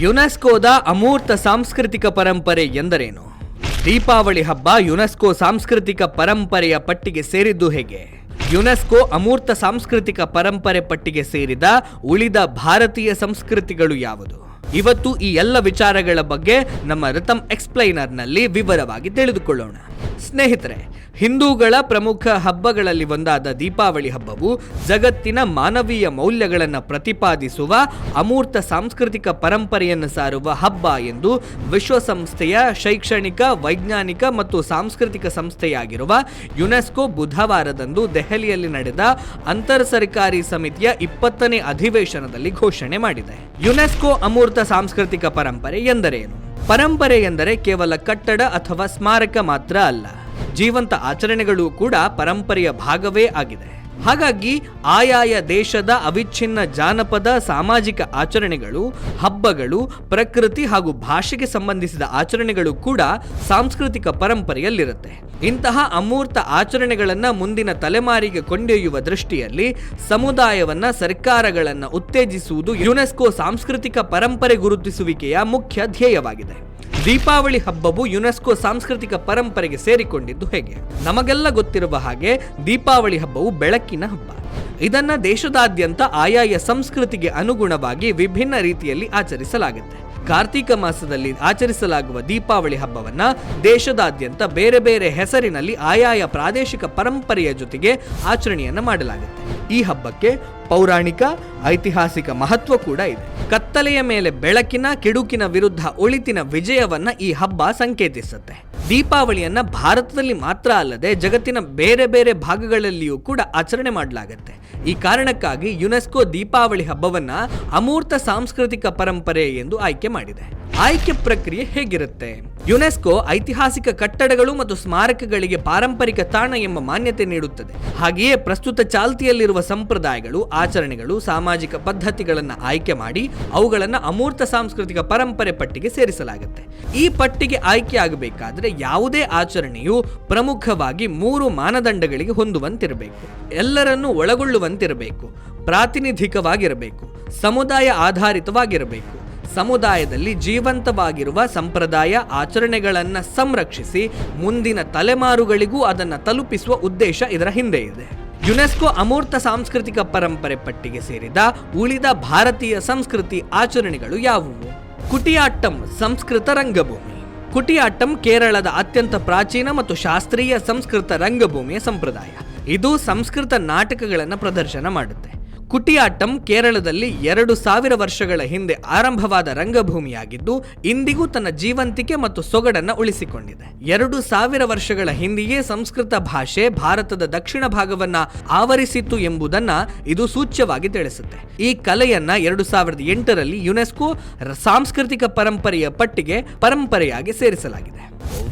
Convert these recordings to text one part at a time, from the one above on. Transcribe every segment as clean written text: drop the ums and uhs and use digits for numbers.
ಯುನೆಸ್ಕೋದ ಅಮೂರ್ತ ಸಾಂಸ್ಕೃತಿಕ ಪರಂಪರೆ ಎಂದರೇನು? ದೀಪಾವಳಿ ಹಬ್ಬ ಯುನೆಸ್ಕೋ ಸಾಂಸ್ಕೃತಿಕ ಪರಂಪರೆಯ ಪಟ್ಟಿಗೆ ಸೇರಿದ್ದು ಹೇಗೆ? ಯುನೆಸ್ಕೋ ಅಮೂರ್ತ ಸಾಂಸ್ಕೃತಿಕ ಪರಂಪರೆ ಪಟ್ಟಿಗೆ ಸೇರಿದ ಉಳಿದ ಭಾರತೀಯ ಸಂಸ್ಕೃತಿಗಳು ಯಾವುದು? ಇವತ್ತು ಈ ಎಲ್ಲ ವಿಚಾರಗಳ ಬಗ್ಗೆ ನಮ್ಮ ರಿಥಮ್ ಎಕ್ಸ್ಪ್ಲೈನರ್ನಲ್ಲಿ ವಿವರವಾಗಿ ತಿಳಿದುಕೊಳ್ಳೋಣ. ಸ್ನೇಹಿತರೆ, ಹಿಂದೂಗಳ ಪ್ರಮುಖ ಹಬ್ಬಗಳಲ್ಲಿ ಒಂದಾದ ದೀಪಾವಳಿ ಹಬ್ಬವು ಜಗತ್ತಿನ ಮಾನವೀಯ ಮೌಲ್ಯಗಳನ್ನು ಪ್ರತಿಪಾದಿಸುವ ಅಮೂರ್ತ ಸಾಂಸ್ಕೃತಿಕ ಪರಂಪರೆಯನ್ನು ಸಾರುವ ಹಬ್ಬ ಎಂದು ವಿಶ್ವಸಂಸ್ಥೆಯ ಶೈಕ್ಷಣಿಕ, ವೈಜ್ಞಾನಿಕ ಮತ್ತು ಸಾಂಸ್ಕೃತಿಕ ಸಂಸ್ಥೆಯಾಗಿರುವ ಯುನೆಸ್ಕೋ ಬುಧವಾರದಂದು ದೆಹಲಿಯಲ್ಲಿ ನಡೆದ ಅಂತರ್ ಸರ್ಕಾರಿ ಸಮಿತಿಯ 20ನೇ ಅಧಿವೇಶನದಲ್ಲಿ ಘೋಷಣೆ ಮಾಡಿದೆ. ಯುನೆಸ್ಕೋ ಅಮೂರ್ತ ಸಾಂಸ್ಕೃತಿಕ ಪರಂಪರೆ ಎಂದರೇನು? ಪರಂಪರೆ ಎಂದರೆ ಕೇವಲ ಕಟ್ಟಡ ಅಥವಾ ಸ್ಮಾರಕ ಮಾತ್ರ ಅಲ್ಲ, ಜೀವಂತ ಆಚರಣೆಗಳು ಕೂಡ ಪರಂಪರೆಯ ಭಾಗವೇ ಆಗಿದೆ. ಹಾಗಾಗಿ ಆಯಾಯ ದೇಶದ ಅವಿಚ್ಛಿನ್ನ ಜಾನಪದ, ಸಾಮಾಜಿಕ ಆಚರಣೆಗಳು, ಹಬ್ಬಗಳು, ಪ್ರಕೃತಿ ಹಾಗೂ ಭಾಷೆಗೆ ಸಂಬಂಧಿಸಿದ ಆಚರಣೆಗಳು ಕೂಡ ಸಾಂಸ್ಕೃತಿಕ ಪರಂಪರೆಯಲ್ಲಿರುತ್ತೆ. ಇಂತಹ ಅಮೂರ್ತ ಆಚರಣೆಗಳನ್ನು ಮುಂದಿನ ತಲೆಮಾರಿಗೆ ಕೊಂಡೊಯ್ಯುವ ದೃಷ್ಟಿಯಲ್ಲಿ ಸಮುದಾಯವನ್ನ, ಸರ್ಕಾರಗಳನ್ನು ಉತ್ತೇಜಿಸುವುದು ಯುನೆಸ್ಕೋ ಸಾಂಸ್ಕೃತಿಕ ಪರಂಪರೆ ಗುರುತಿಸುವಿಕೆಯ ಮುಖ್ಯ ಧ್ಯೇಯವಾಗಿದೆ. ದೀಪಾವಳಿ ಹಬ್ಬವು ಯುನೆಸ್ಕೋ ಸಾಂಸ್ಕೃತಿಕ ಪರಂಪರೆಗೆ ಸೇರಿಕೊಂಡಿದ್ದು ಹೇಗೆ? ನಮಗೆಲ್ಲ ಗೊತ್ತಿರುವ ಹಾಗೆ ದೀಪಾವಳಿ ಹಬ್ಬವು ಬೆಳಕಿನ ಹಬ್ಬ. ಇದನ್ನ ದೇಶದಾದ್ಯಂತ ಆಯಾಯ ಸಂಸ್ಕೃತಿಗೆ ಅನುಗುಣವಾಗಿ ವಿಭಿನ್ನ ರೀತಿಯಲ್ಲಿ ಆಚರಿಸಲಾಗುತ್ತೆ. ಕಾರ್ತಿಕ ಮಾಸದಲ್ಲಿ ಆಚರಿಸಲಾಗುವ ದೀಪಾವಳಿ ಹಬ್ಬವನ್ನ ದೇಶದಾದ್ಯಂತ ಬೇರೆ ಬೇರೆ ಹೆಸರಿನಲ್ಲಿ ಆಯಾಯ ಪ್ರಾದೇಶಿಕ ಪರಂಪರೆಯ ಜೊತೆಗೆ ಆಚರಣೆಯನ್ನ ಮಾಡಲಾಗುತ್ತೆ. ಈ ಹಬ್ಬಕ್ಕೆ ಪೌರಾಣಿಕ, ಐತಿಹಾಸಿಕ ಮಹತ್ವ ಕೂಡ ಇದೆ. ಕತ್ತಲೆಯ ಮೇಲೆ ಬೆಳಕಿನ, ಕಿಡುಕಿನ ವಿರುದ್ಧ ಒಳಿತಿನ ವಿಜಯವನ್ನ ಈ ಹಬ್ಬ ಸಂಕೇತಿಸುತ್ತೆ. ದೀಪಾವಳಿಯನ್ನ ಭಾರತದಲ್ಲಿ ಮಾತ್ರ ಅಲ್ಲದೆ ಜಗತ್ತಿನ ಬೇರೆ ಬೇರೆ ಭಾಗಗಳಲ್ಲಿಯೂ ಕೂಡ ಆಚರಣೆ ಮಾಡಲಾಗುತ್ತೆ. ಈ ಕಾರಣಕ್ಕಾಗಿ ಯುನೆಸ್ಕೋ ದೀಪಾವಳಿ ಹಬ್ಬವನ್ನ ಅಮೂರ್ತ ಸಾಂಸ್ಕೃತಿಕ ಪರಂಪರೆ ಎಂದು ಆಯ್ಕೆ ಮಾಡಿದೆ. ಆಯ್ಕೆ ಪ್ರಕ್ರಿಯೆ ಹೇಗಿರುತ್ತೆ? ಯುನೆಸ್ಕೋ ಐತಿಹಾಸಿಕ ಕಟ್ಟಡಗಳು ಮತ್ತು ಸ್ಮಾರಕಗಳಿಗೆ ಪಾರಂಪರಿಕ ತಾಣ ಎಂಬ ಮಾನ್ಯತೆ ನೀಡುತ್ತದೆ. ಹಾಗೆಯೇ ಪ್ರಸ್ತುತ ಚಾಲ್ತಿಯಲ್ಲಿರುವ ಸಂಪ್ರದಾಯಗಳು, ಆಚರಣೆಗಳು, ಸಾಮಾಜಿಕ ಪದ್ಧತಿಗಳನ್ನು ಆಯ್ಕೆ ಮಾಡಿ ಅವುಗಳನ್ನು ಅಮೂರ್ತ ಸಾಂಸ್ಕೃತಿಕ ಪರಂಪರೆ ಪಟ್ಟಿಗೆ ಸೇರಿಸಲಾಗುತ್ತೆ. ಈ ಪಟ್ಟಿಗೆ ಆಯ್ಕೆ ಆಗಬೇಕಾದ್ರೆ ಯಾವುದೇ ಆಚರಣೆಯು ಪ್ರಮುಖವಾಗಿ 3 ಮಾನದಂಡಗಳಿಗೆ ಹೊಂದುವಂತಿರಬೇಕು. ಎಲ್ಲರನ್ನೂ ಒಳಗೊಳ್ಳುವಂತಿರಬೇಕು, ಪ್ರಾತಿನಿಧಿಕವಾಗಿರಬೇಕು, ಸಮುದಾಯ ಆಧಾರಿತವಾಗಿರಬೇಕು. ಸಮುದಾಯದಲ್ಲಿ ಜೀವಂತವಾಗಿರುವ ಸಂಪ್ರದಾಯ, ಆಚರಣೆಗಳನ್ನು ಸಂರಕ್ಷಿಸಿ ಮುಂದಿನ ತಲೆಮಾರುಗಳಿಗೂ ಅದನ್ನು ತಲುಪಿಸುವ ಉದ್ದೇಶ ಇದರ ಹಿಂದೆ ಇದೆ. ಯುನೆಸ್ಕೋ ಅಮೂರ್ತ ಸಾಂಸ್ಕೃತಿಕ ಪರಂಪರೆ ಪಟ್ಟಿಗೆ ಸೇರಿದ ಉಳಿದ ಭಾರತೀಯ ಸಂಸ್ಕೃತಿ ಆಚರಣೆಗಳು ಯಾವುವು? ಕುಟಿಯಾಟ್ಟಂ ಸಂಸ್ಕೃತ ರಂಗಭೂಮಿ. ಕುಟಿಯಾಟ್ಟಂ ಕೇರಳದ ಅತ್ಯಂತ ಪ್ರಾಚೀನ ಮತ್ತು ಶಾಸ್ತ್ರೀಯ ಸಂಸ್ಕೃತ ರಂಗಭೂಮಿಯ ಸಂಪ್ರದಾಯ. ಇದು ಸಂಸ್ಕೃತ ನಾಟಕಗಳನ್ನು ಪ್ರದರ್ಶನ ಮಾಡುತ್ತೆ. ಕುಟಿಯಾಟ್ಟಂ ಕೇರಳದಲ್ಲಿ 2000 ವರ್ಷಗಳ ಹಿಂದೆ ಆರಂಭವಾದ ರಂಗಭೂಮಿಯಾಗಿದ್ದು ಇಂದಿಗೂ ತನ್ನ ಜೀವಂತಿಕೆ ಮತ್ತು ಸೊಗಡನ್ನು ಉಳಿಸಿಕೊಂಡಿದೆ. 2000 ವರ್ಷಗಳ ಹಿಂದೆಯೇ ಸಂಸ್ಕೃತ ಭಾಷೆ ಭಾರತದ ದಕ್ಷಿಣ ಭಾಗವನ್ನ ಆವರಿಸಿತ್ತು ಎಂಬುದನ್ನ ಇದು ಸೂಚ್ಯವಾಗಿ ತಿಳಿಸುತ್ತೆ. ಈ ಕಲೆಯನ್ನ 2008ರಲ್ಲಿ ಯುನೆಸ್ಕೋ ಸಾಂಸ್ಕೃತಿಕ ಪರಂಪರೆಯ ಪಟ್ಟಿಗೆ ಪರಂಪರೆಯಾಗಿ ಸೇರಿಸಲಾಗಿದೆ.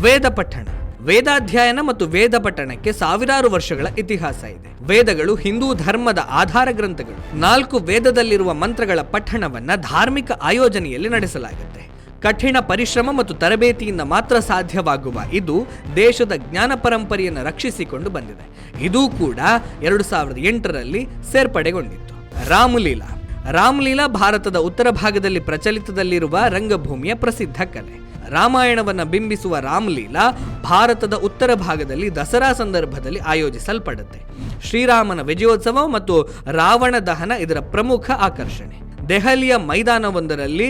ವೇದ ಪಠಣ. ವೇದಾಧ್ಯಯನ ಮತ್ತು ವೇದ ಪಠಣಕ್ಕೆ ಸಾವಿರಾರು ವರ್ಷಗಳ ಇತಿಹಾಸ ಇದೆ. ವೇದಗಳು ಹಿಂದೂ ಧರ್ಮದ ಆಧಾರ ಗ್ರಂಥಗಳು. 4 ವೇದದಲ್ಲಿರುವ ಮಂತ್ರಗಳ ಪಠಣವನ್ನ ಧಾರ್ಮಿಕ ಆಯೋಜನೆಯಲ್ಲಿ ನಡೆಸಲಾಗುತ್ತೆ. ಕಠಿಣ ಪರಿಶ್ರಮ ಮತ್ತು ತರಬೇತಿಯಿಂದ ಮಾತ್ರ ಸಾಧ್ಯವಾಗುವ ಇದು ದೇಶದ ಜ್ಞಾನ ಪರಂಪರೆಯನ್ನು ರಕ್ಷಿಸಿಕೊಂಡು ಬಂದಿದೆ. ಇದು ಕೂಡ 2008ರಲ್ಲಿ ಸೇರ್ಪಡೆಗೊಂಡಿತ್ತು. ರಾಮಲೀಲಾ. ರಾಮಲೀಲಾ ಭಾರತದ ಉತ್ತರ ಭಾಗದಲ್ಲಿ ಪ್ರಚಲಿತದಲ್ಲಿರುವ ರಂಗಭೂಮಿಯ ಪ್ರಸಿದ್ಧ ಕಲೆ. ರಾಮಾಯಣವನ್ನ ಬಿಂಬಿಸುವ ರಾಮಲೀಲಾ ಭಾರತದ ಉತ್ತರ ಭಾಗದಲ್ಲಿ ದಸರಾ ಸಂದರ್ಭದಲ್ಲಿ ಆಯೋಜಿಸಲ್ಪಡುತ್ತೆ. ಶ್ರೀರಾಮನ ವಿಜಯೋತ್ಸವ ಮತ್ತು ರಾವಣ ದಹನ ಇದರ ಪ್ರಮುಖ ಆಕರ್ಷಣೆ. ದೆಹಲಿಯ ಮೈದಾನವೊಂದರಲ್ಲಿ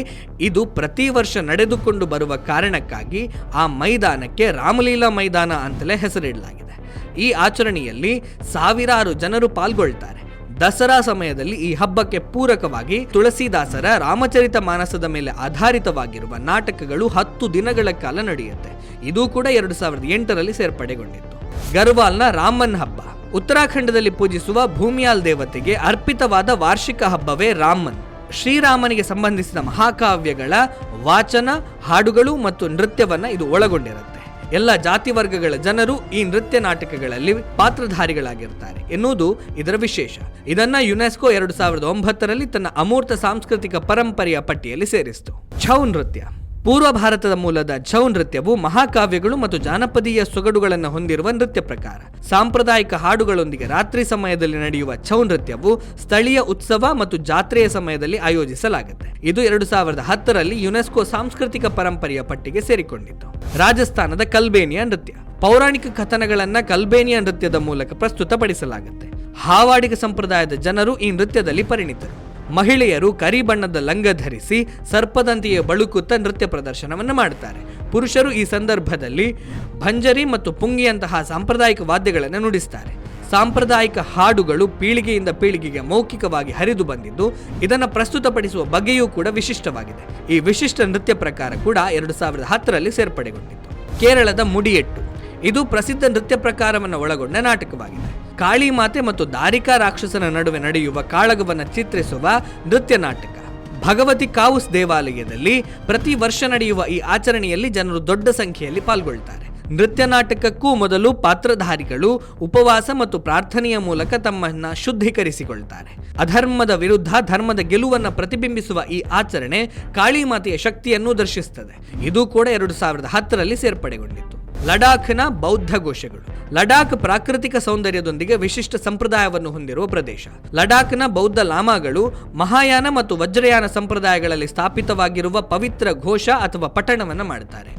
ಇದು ಪ್ರತಿ ವರ್ಷ ನಡೆದುಕೊಂಡು ಬರುವ ಕಾರಣಕ್ಕಾಗಿ ಆ ಮೈದಾನಕ್ಕೆ ರಾಮಲೀಲಾ ಮೈದಾನ ಅಂತಲೇ ಹೆಸರಿಡಲಾಗಿದೆ. ಈ ಆಚರಣೆಯಲ್ಲಿ ಸಾವಿರಾರು ಜನರು ಪಾಲ್ಗೊಳ್ತಾರೆ. ದಸರಾ ಸಮಯದಲ್ಲಿ ಈ ಹಬ್ಬಕ್ಕೆ ಪೂರಕವಾಗಿ ತುಳಸಿದಾಸರ ರಾಮಚರಿತ ಮಾನಸದ ಮೇಲೆ ಆಧಾರಿತವಾಗಿರುವ ನಾಟಕಗಳು 10 ದಿನಗಳ ಕಾಲ ನಡೆಯುತ್ತೆ. ಇದು ಕೂಡ 2008ರಲ್ಲಿ ಸೇರ್ಪಡೆಗೊಂಡಿತ್ತು. ಗರ್ವಾಲ್ನ ರಾಮನ್ ಹಬ್ಬ. ಉತ್ತರಾಖಂಡದಲ್ಲಿ ಪೂಜಿಸುವ ಭೂಮಿಯಾಲ್ ದೇವತೆಗೆ ಅರ್ಪಿತವಾದ ವಾರ್ಷಿಕ ಹಬ್ಬವೇ ರಾಮನ್. ಶ್ರೀರಾಮನಿಗೆ ಸಂಬಂಧಿಸಿದ ಮಹಾಕಾವ್ಯಗಳ ವಾಚನ, ಹಾಡುಗಳು ಮತ್ತು ನೃತ್ಯವನ್ನ ಇದು ಒಳಗೊಂಡಿರುತ್ತೆ. ಎಲ್ಲ ಜಾತಿ ವರ್ಗಗಳ ಜನರು ಈ ನೃತ್ಯ ನಾಟಕಗಳಲ್ಲಿ ಪಾತ್ರಧಾರಿಗಳಾಗಿರ್ತಾರೆ ಎನ್ನುವುದು ಇದರ ವಿಶೇಷ. ಇದನ್ನ ಯುನೆಸ್ಕೋ 2009ರಲ್ಲಿ ತನ್ನ ಅಮೂರ್ತ ಸಾಂಸ್ಕೃತಿಕ ಪರಂಪರೆಯ ಪಟ್ಟಿಯಲ್ಲಿ ಸೇರಿಸಿತು. ಛೌ ನೃತ್ಯ. ಪೂರ್ವ ಭಾರತದ ಮೂಲದ ಛೌ ನೃತ್ಯವು ಮಹಾಕಾವ್ಯಗಳು ಮತ್ತು ಜಾನಪದೀಯ ಸೊಗಡುಗಳನ್ನು ಹೊಂದಿರುವ ನೃತ್ಯ ಪ್ರಕಾರ. ಸಾಂಪ್ರದಾಯಿಕ ಹಾಡುಗಳೊಂದಿಗೆ ರಾತ್ರಿ ಸಮಯದಲ್ಲಿ ನಡೆಯುವ ಛೌ ನೃತ್ಯವು ಸ್ಥಳೀಯ ಉತ್ಸವ ಮತ್ತು ಜಾತ್ರೆಯ ಸಮಯದಲ್ಲಿ ಆಯೋಜಿಸಲಾಗುತ್ತೆ. ಇದು 2010ರಲ್ಲಿ ಯುನೆಸ್ಕೋ ಸಾಂಸ್ಕೃತಿಕ ಪರಂಪರೆಯ ಪಟ್ಟಿಗೆ ಸೇರಿಕೊಂಡಿತ್ತು. ರಾಜಸ್ಥಾನದ ಕಲ್ಬೇನಿಯಾ ನೃತ್ಯ. ಪೌರಾಣಿಕ ಕಥನಗಳನ್ನ ಕಲ್ಬೇನಿಯಾ ನೃತ್ಯದ ಮೂಲಕ ಪ್ರಸ್ತುತಪಡಿಸಲಾಗುತ್ತೆ. ಹಾವಾಡಿಗ ಸಂಪ್ರದಾಯದ ಜನರು ಈ ನೃತ್ಯದಲ್ಲಿ ಪರಿಣಿತರು. ಮಹಿಳೆಯರು ಕರಿ ಬಣ್ಣದ ಲಂಗ ಧರಿಸಿ ಸರ್ಪದಂತೆಯೇ ಬಳುಕುತ್ತಾ ನೃತ್ಯ ಪ್ರದರ್ಶನವನ್ನು ಮಾಡುತ್ತಾರೆ. ಪುರುಷರು ಈ ಸಂದರ್ಭದಲ್ಲಿ ಭಂಜರಿ ಮತ್ತು ಪುಂಗಿಯಂತಹ ಸಾಂಪ್ರದಾಯಿಕ ವಾದ್ಯಗಳನ್ನು ನುಡಿಸ್ತಾರೆ. ಸಾಂಪ್ರದಾಯಿಕ ಹಾಡುಗಳು ಪೀಳಿಗೆಯಿಂದ ಪೀಳಿಗೆಗೆ ಮೌಖಿಕವಾಗಿ ಹರಿದು ಬಂದಿದ್ದು, ಇದನ್ನು ಪ್ರಸ್ತುತಪಡಿಸುವ ಬಗೆಯೂ ಕೂಡ ವಿಶಿಷ್ಟವಾಗಿದೆ. ಈ ವಿಶಿಷ್ಟ ನೃತ್ಯ ಪ್ರಕಾರ ಕೂಡ 2010ರಲ್ಲಿ ಸೇರ್ಪಡೆಗೊಂಡಿತ್ತು. ಕೇರಳದ ಮುಡಿಯೆಟ್ಟು. ಇದು ಪ್ರಸಿದ್ಧ ನೃತ್ಯ ಪ್ರಕಾರವನ್ನು ಒಳಗೊಂಡ ನಾಟಕವಾಗಿದೆ. ಕಾಳಿ ಮಾತೆ ಮತ್ತು ದಾರಿಕಾ ರಾಕ್ಷಸನ ನಡುವೆ ನಡೆಯುವ ಕಾಳಗವನ್ನು ಚಿತ್ರಿಸುವ ನೃತ್ಯ ನಾಟಕ. ಭಗವತಿ ಕಾವುಸ್ ದೇವಾಲಯದಲ್ಲಿ ಪ್ರತಿ ವರ್ಷ ನಡೆಯುವ ಈ ಆಚರಣೆಯಲ್ಲಿ ಜನರು ದೊಡ್ಡ ಸಂಖ್ಯೆಯಲ್ಲಿ ಪಾಲ್ಗೊಳ್ಳುತ್ತಾರೆ. ನೃತ್ಯ ನಾಟಕಕ್ಕೂ ಮೊದಲು ಪಾತ್ರಧಾರಿಗಳು ಉಪವಾಸ ಮತ್ತು ಪ್ರಾರ್ಥನೆಯ ಮೂಲಕ ತಮ್ಮನ್ನ ಶುದ್ಧೀಕರಿಸಿಕೊಳ್ತಾರೆ. ಅಧರ್ಮದ ವಿರುದ್ಧ ಧರ್ಮದ ಗೆಲುವನ್ನು ಪ್ರತಿಬಿಂಬಿಸುವ ಈ ಆಚರಣೆ ಕಾಳಿ ಮಾತೆಯ ಶಕ್ತಿಯನ್ನು ದರ್ಶಿಸುತ್ತದೆ. ಇದು ಕೂಡ 2010ರಲ್ಲಿ ಸೇರ್ಪಡೆಗೊಂಡಿತ್ತು. ಲಡಾಖ್ನ ಬೌದ್ಧ ಘೋಷಗಳು. ಲಡಾಖ್ ಪ್ರಾಕೃತಿಕ ಸೌಂದರ್ಯದೊಂದಿಗೆ ವಿಶಿಷ್ಟ ಸಂಪ್ರದಾಯವನ್ನು ಹೊಂದಿರುವ ಪ್ರದೇಶ. ಲಡಾಖ್ನ ಬೌದ್ಧ ಲಾಮಾಗಳು ಮಹಾಯಾನ ಮತ್ತು ವಜ್ರಯಾನ ಸಂಪ್ರದಾಯಗಳಲ್ಲಿ ಸ್ಥಾಪಿತವಾಗಿರುವ ಪವಿತ್ರ ಘೋಷ ಅಥವಾ ಪಠಣವನ್ನು ಮಾಡುತ್ತಾರೆ.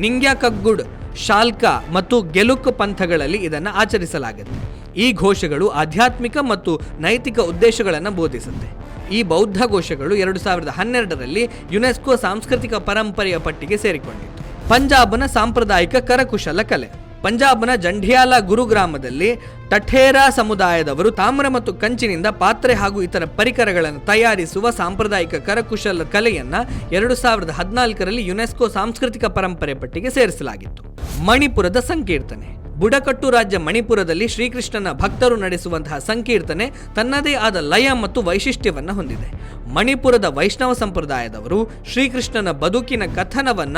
ನಿಂಗ್ಯಾಕಗ್ಗುಡ್, ಶಾಲ್ಕಾ ಮತ್ತು ಗೆಲುಕ್ ಪಂಥಗಳಲ್ಲಿ ಇದನ್ನು ಆಚರಿಸಲಾಗುತ್ತೆ. ಈ ಘೋಷಗಳು ಆಧ್ಯಾತ್ಮಿಕ ಮತ್ತು ನೈತಿಕ ಉದ್ದೇಶಗಳನ್ನು ಬೋಧಿಸುತ್ತೆ. ಈ ಬೌದ್ಧ ಘೋಷಗಳು 2012ರಲ್ಲಿ ಯುನೆಸ್ಕೋ ಸಾಂಸ್ಕೃತಿಕ ಪರಂಪರೆಯ ಪಟ್ಟಿಗೆ ಸೇರಿಕೊಂಡಿತ್ತು. ಪಂಜಾಬ್ನ ಸಾಂಪ್ರದಾಯಿಕ ಕರಕುಶಲ ಕಲೆ. ಪಂಜಾಬ್ನ ಜಂಢಿಯಾಲ ಗುರುಗ್ರಾಮದಲ್ಲಿ ಟಠೇರಾ ಸಮುದಾಯದವರು ತಾಮ್ರ ಮತ್ತು ಕಂಚಿನಿಂದ ಪಾತ್ರೆ ಹಾಗೂ ಇತರ ಪರಿಕರಗಳನ್ನು ತಯಾರಿಸುವ ಸಾಂಪ್ರದಾಯಿಕ ಕರಕುಶಲ ಕಲೆಯನ್ನ 2014ರಲ್ಲಿ ಯುನೆಸ್ಕೋ ಸಾಂಸ್ಕೃತಿಕ ಪರಂಪರೆ ಪಟ್ಟಿಗೆ ಸೇರಿಸಲಾಗಿತ್ತು. ಮಣಿಪುರದ ಸಂಕೀರ್ತನೆ. ಬುಡಕಟ್ಟು ರಾಜ್ಯ ಮಣಿಪುರದಲ್ಲಿ ಶ್ರೀಕೃಷ್ಣನ ಭಕ್ತರು ನಡೆಸುವಂತಹ ಸಂಕೀರ್ತನೆ ತನ್ನದೇ ಆದ ಲಯ ಮತ್ತು ವೈಶಿಷ್ಟ್ಯವನ್ನು ಹೊಂದಿದೆ. ಮಣಿಪುರದ ವೈಷ್ಣವ ಸಂಪ್ರದಾಯದವರು ಶ್ರೀಕೃಷ್ಣನ ಬದುಕಿನ ಕಥನವನ್ನ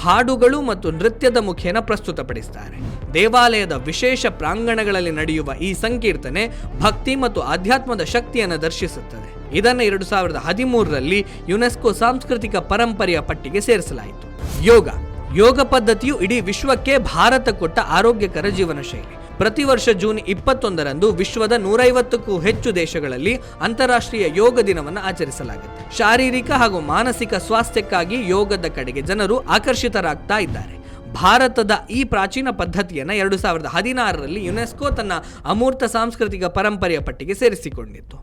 ಹಾಡುಗಳು ಮತ್ತು ನೃತ್ಯದ ಮುಖೇನ ಪ್ರಸ್ತುತಪಡಿಸುತ್ತಾರೆ. ದೇವಾಲಯದ ವಿಶೇಷ ಪ್ರಾಂಗಣಗಳಲ್ಲಿ ನಡೆಯುವ ಈ ಸಂಕೀರ್ತನೆ ಭಕ್ತಿ ಮತ್ತು ಆಧ್ಯಾತ್ಮದ ಶಕ್ತಿಯನ್ನು ದರ್ಶಿಸುತ್ತದೆ. ಇದನ್ನು 2013ರಲ್ಲಿ ಯುನೆಸ್ಕೋ ಸಾಂಸ್ಕೃತಿಕ ಪರಂಪರೆಯ ಪಟ್ಟಿಗೆ ಸೇರಿಸಲಾಯಿತು. ಯೋಗ ಪದ್ಧತಿಯು ಇಡೀ ವಿಶ್ವಕ್ಕೆ ಭಾರತ ಕೊಟ್ಟ ಆರೋಗ್ಯಕರ ಜೀವನ ಶೈಲಿ. ಪ್ರತಿ ವರ್ಷ ಜೂನ್ 21ರಂದು ವಿಶ್ವದ 150ಕ್ಕೂ ಹೆಚ್ಚು ದೇಶಗಳಲ್ಲಿ ಅಂತಾರಾಷ್ಟ್ರೀಯ ಯೋಗ ದಿನವನ್ನು ಆಚರಿಸಲಾಗುತ್ತೆ. ಶಾರೀರಿಕ ಹಾಗೂ ಮಾನಸಿಕ ಸ್ವಾಸ್ಥ್ಯಕ್ಕಾಗಿ ಯೋಗದ ಕಡೆಗೆ ಜನರು ಆಕರ್ಷಿತರಾಗ್ತಾ ಇದ್ದಾರೆ. ಭಾರತದ ಈ ಪ್ರಾಚೀನ ಪದ್ಧತಿಯನ್ನು 2016ರಲ್ಲಿ ಯುನೆಸ್ಕೋ ತನ್ನ ಅಮೂರ್ತ ಸಾಂಸ್ಕೃತಿಕ ಪರಂಪರೆಯ ಪಟ್ಟಿಗೆ ಸೇರಿಸಿಕೊಂಡಿತ್ತು.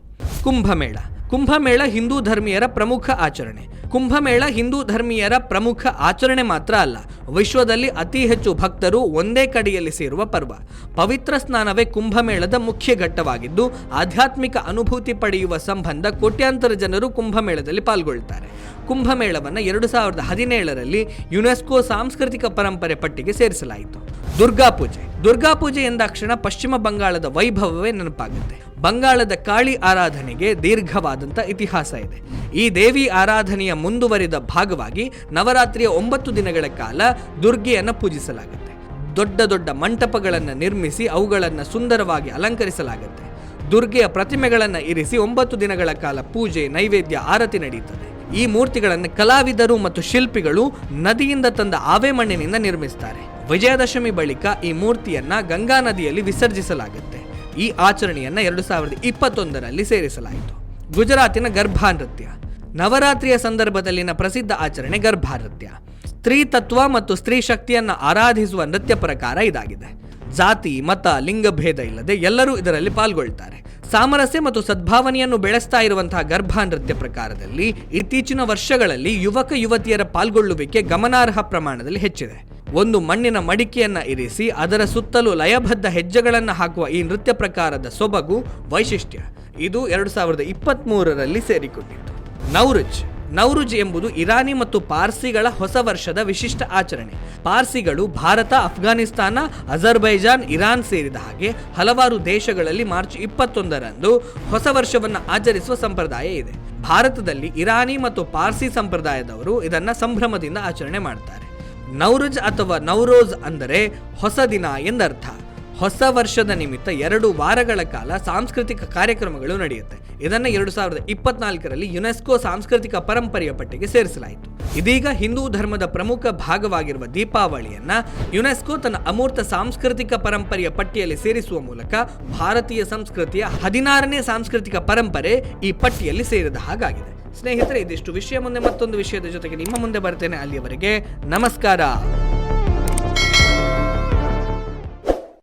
ಕುಂಭಮೇಳ ಹಿಂದೂ ಧರ್ಮೀಯರ ಪ್ರಮುಖ ಆಚರಣೆ. ಕುಂಭಮೇಳ ಹಿಂದೂ ಧರ್ಮೀಯರ ಪ್ರಮುಖ ಆಚರಣೆ ಮಾತ್ರ ಅಲ್ಲ, ವಿಶ್ವದಲ್ಲಿ ಅತಿ ಹೆಚ್ಚು ಭಕ್ತರು ಒಂದೇ ಕಡೆಯಲ್ಲಿ ಸೇರುವ ಪರ್ವ. ಪವಿತ್ರ ಸ್ನಾನವೇ ಕುಂಭಮೇಳದ ಮುಖ್ಯ ಘಟ್ಟವಾಗಿದ್ದು, ಆಧ್ಯಾತ್ಮಿಕ ಅನುಭೂತಿ ಪಡೆಯುವ ಸಂಬಂಧ ಕೋಟ್ಯಾಂತರ ಜನರು ಕುಂಭಮೇಳದಲ್ಲಿ ಪಾಲ್ಗೊಳ್ಳುತ್ತಾರೆ. ಕುಂಭಮೇಳವನ್ನು 2017ರಲ್ಲಿ ಯುನೆಸ್ಕೋ ಸಾಂಸ್ಕೃತಿಕ ಪರಂಪರೆ ಪಟ್ಟಿಗೆ ಸೇರಿಸಲಾಯಿತು. ದುರ್ಗಾಪೂಜೆ ಎಂದಾಕ್ಷಣ ಪಶ್ಚಿಮ ಬಂಗಾಳದ ವೈಭವವೇ ನೆನಪಾಗುತ್ತೆ. ಬಂಗಾಳದ ಕಾಳಿ ಆರಾಧನೆಗೆ ದೀರ್ಘವಾದಂಥ ಇತಿಹಾಸ ಇದೆ. ಈ ದೇವಿ ಆರಾಧನೆಯ ಮುಂದುವರಿದ ಭಾಗವಾಗಿ ನವರಾತ್ರಿಯ 9 ದಿನಗಳ ಕಾಲ ದುರ್ಗೆಯನ್ನು ಪೂಜಿಸಲಾಗುತ್ತೆ. ದೊಡ್ಡ ದೊಡ್ಡ ಮಂಟಪಗಳನ್ನು ನಿರ್ಮಿಸಿ ಅವುಗಳನ್ನು ಸುಂದರವಾಗಿ ಅಲಂಕರಿಸಲಾಗುತ್ತೆ. ದುರ್ಗೆಯ ಪ್ರತಿಮೆಗಳನ್ನು ಇರಿಸಿ 9 ದಿನಗಳ ಕಾಲ ಪೂಜೆ, ನೈವೇದ್ಯ, ಆರತಿ ನಡೆಯುತ್ತದೆ. ಈ ಮೂರ್ತಿಗಳನ್ನು ಕಲಾವಿದರು ಮತ್ತು ಶಿಲ್ಪಿಗಳು ನದಿಯಿಂದ ತಂದ ಆವೆ ಮಣ್ಣಿನಿಂದ ನಿರ್ಮಿಸುತ್ತಾರೆ. ವಿಜಯದಶಮಿ ಬಳಿಕ ಈ ಮೂರ್ತಿಯನ್ನ ಗಂಗಾ ನದಿಯಲ್ಲಿ ವಿಸರ್ಜಿಸಲಾಗುತ್ತೆ. ಈ ಆಚರಣೆಯನ್ನ 2021ರಲ್ಲಿ ಸೇರಿಸಲಾಯಿತು. ಗುಜರಾತಿನ ಗರ್ಭಾ ನೃತ್ಯ. ನವರಾತ್ರಿಯ ಸಂದರ್ಭದಲ್ಲಿನ ಪ್ರಸಿದ್ಧ ಆಚರಣೆ ಗರ್ಭಾ ನೃತ್ಯ. ಸ್ತ್ರೀ ತತ್ವ ಮತ್ತು ಸ್ತ್ರೀ ಶಕ್ತಿಯನ್ನ ಆರಾಧಿಸುವ ನೃತ್ಯ ಪ್ರಕಾರ ಇದಾಗಿದೆ. ಜಾತಿ, ಮತ, ಲಿಂಗಭೇದ ಇಲ್ಲದೆ ಎಲ್ಲರೂ ಇದರಲ್ಲಿ ಪಾಲ್ಗೊಳ್ತಾರೆ. ಸಾಮರಸ್ಯ ಮತ್ತು ಸದ್ಭಾವನೆಯನ್ನು ಬೆಳೆಸ್ತಾ ಇರುವಂತಹ ಗರ್ಭಾ ನೃತ್ಯ ಪ್ರಕಾರದಲ್ಲಿ ಇತ್ತೀಚಿನ ವರ್ಷಗಳಲ್ಲಿ ಯುವಕ ಯುವತಿಯರ ಪಾಲ್ಗೊಳ್ಳುವಿಕೆ ಗಮನಾರ್ಹ ಪ್ರಮಾಣದಲ್ಲಿ ಹೆಚ್ಚಿದೆ. ಒಂದು ಮಣ್ಣಿನ ಮಡಿಕೆಯನ್ನ ಇರಿಸಿ ಅದರ ಸುತ್ತಲೂ ಲಯಬದ್ಧ ಹೆಜ್ಜೆಗಳನ್ನು ಹಾಕುವ ಈ ನೃತ್ಯ ಪ್ರಕಾರದ ಸೊಬಗು, ವೈಶಿಷ್ಟ್ಯ ಇದು 2023ರಲ್ಲಿ ಸೇರಿಕೊಂಡಿತ್ತು. ನೌರುಜ್ ಎಂಬುದು ಇರಾನಿ ಮತ್ತು ಪಾರ್ಸಿಗಳ ಹೊಸ ವರ್ಷದ ವಿಶಿಷ್ಟ ಆಚರಣೆ. ಪಾರ್ಸಿಗಳು ಭಾರತ, ಅಫ್ಘಾನಿಸ್ತಾನ, ಅಜರ್ಬೈಜಾನ್, ಇರಾನ್ ಸೇರಿದ ಹಾಗೆ ಹಲವಾರು ದೇಶಗಳಲ್ಲಿ ಮಾರ್ಚ್ 21ರಂದು ಹೊಸ ವರ್ಷವನ್ನು ಆಚರಿಸುವ ಸಂಪ್ರದಾಯ ಇದೆ. ಭಾರತದಲ್ಲಿ ಇರಾನಿ ಮತ್ತು ಪಾರ್ಸಿ ಸಂಪ್ರದಾಯದವರು ಇದನ್ನು ಸಂಭ್ರಮದಿಂದ ಆಚರಣೆ ಮಾಡ್ತಾರೆ. ನೌರುಜ್ ಅಥವಾ ನೌರೋಜ್ ಅಂದರೆ ಹೊಸ ದಿನ ಎಂದರ್ಥ. ಹೊಸ ವರ್ಷದ ನಿಮಿತ್ತ 2 ವಾರಗಳ ಕಾಲ ಸಾಂಸ್ಕೃತಿಕ ಕಾರ್ಯಕ್ರಮಗಳು ನಡೆಯುತ್ತೆ. ಇದನ್ನು 2024ರಲ್ಲಿ ಯುನೆಸ್ಕೋ ಸಾಂಸ್ಕೃತಿಕ ಪರಂಪರೆಯ ಪಟ್ಟಿಗೆ ಸೇರಿಸಲಾಯಿತು. ಇದೀಗ ಹಿಂದೂ ಧರ್ಮದ ಪ್ರಮುಖ ಭಾಗವಾಗಿರುವ ದೀಪಾವಳಿಯನ್ನ ಯುನೆಸ್ಕೋ ತನ್ನ ಅಮೂರ್ತ ಸಾಂಸ್ಕೃತಿಕ ಪರಂಪರೆಯ ಪಟ್ಟಿಯಲ್ಲಿ ಸೇರಿಸುವ ಮೂಲಕ ಭಾರತೀಯ ಸಂಸ್ಕೃತಿಯ 16ನೇ ಸಾಂಸ್ಕೃತಿಕ ಪರಂಪರೆ ಈ ಪಟ್ಟಿಯಲ್ಲಿ ಸೇರಿದ ಹಾಗಾಗಿದೆ. ಸ್ನೇಹಿತರೆ, ಇದಿಷ್ಟು ವಿಷಯ. ಮುಂದೆ ಮತ್ತೊಂದು ವಿಷಯದ ಜೊತೆಗೆ ನಿಮ್ಮ ಮುಂದೆ ಬರ್ತೇನೆ. ಅಲ್ಲಿಯವರೆಗೆ ನಮಸ್ಕಾರ.